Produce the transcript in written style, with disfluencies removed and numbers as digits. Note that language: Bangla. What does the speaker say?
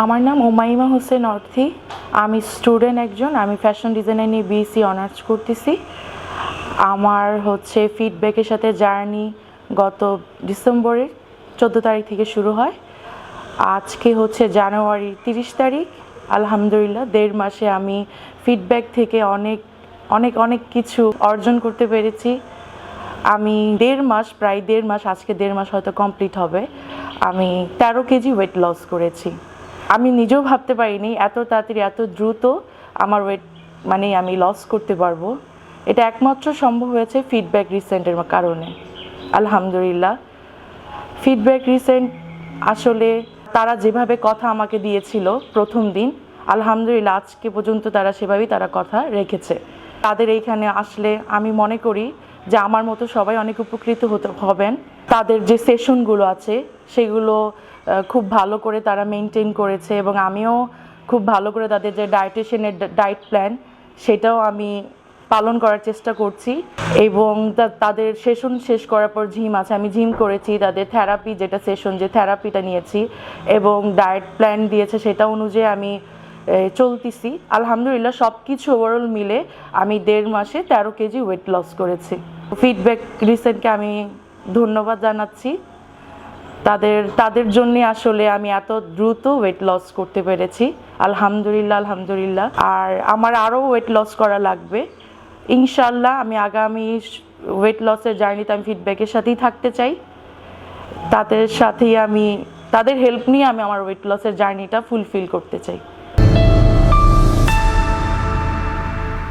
আমার নাম উমাইমা হোসেন অর্থী। আমি স্টুডেন্ট একজন। আমি ফ্যাশন ডিজাইনার নিয়ে বিএসসি অনার্স করতেছি। আমার ফিডব্যাকের সাথে জার্নি গত ডিসেম্বরের 14 তারিখ থেকে শুরু হয়। আজকে জানুয়ারির 30 তারিখ। আলহামদুলিল্লাহ 1.5 মাসে আমি ফিডব্যাক থেকে অনেক অনেক অনেক কিছু অর্জন করতে পেরেছি। আমি প্রায় দেড় মাস, আজকে 1.5 মাস হয়তো কমপ্লিট হবে। আমি 13 কেজি ওয়েট লস করেছি। আমি নিজেও ভাবতে পারিনি এত তাড়াতাড়ি এত দ্রুত আমার ওয়েট আমি লস করতে পারবো। এটা একমাত্র সম্ভব হয়েছে ফিডব্যাক রিসেন্টের কারণে। আলহামদুলিল্লাহ ফিডব্যাক রিসেন্ট আসলে তারা যেভাবে কথা আমাকে দিয়েছিল প্রথম দিন, আলহামদুলিল্লাহ আজকে পর্যন্ত তারা সেভাবেই কথা রেখেছে। তাদের এইখানে আসলে আমি মনে করি যে আমার মতো সবাই অনেক উপকৃত হবেন। তাদের যে সেশনগুলো আছে সেগুলো খুব ভালো করে তারা মেনটেন করেছে এবং আমিও খুব ভালো করে তাদের যে ডায়েটিশিয়ানের ডায়েট প্ল্যান সেটাও আমি পালন করার চেষ্টা করছি। এবং তাদের সেশন শেষ করার পর জিম আছে, আমি জিম করেছি। তাদের থেরাপি যেটা সেশন, যে থেরাপিটা নিয়েছি এবং ডায়েট প্ল্যান দিয়েছে সেটা অনুযায়ী আমি চলতেছি। আলহামদুলিল্লাহ সব কিছু ওভারঅল মিলে আমি 1.5 মাসে 13 কেজি ওয়েট লস করেছি। ফিডব্যাক রিসেন্টকে আমি ধন্যবাদ জানাচ্ছি। তাদের জন্য আসলে আমি এত দ্রুত ওয়েট লস করতে পেরেছি। আলহামদুলিল্লাহ। আর আমার আরও ওয়েট লস করা লাগবে ইনশাল্লাহ। আমি আগামী ওয়েট লসের জার্নিতে আমি ফিডব্যাকের সাথেই থাকতে চাই। তাদের হেল্প নিয়ে আমি আমার ওয়েট লসের জার্নিটা ফুলফিল করতে চাই।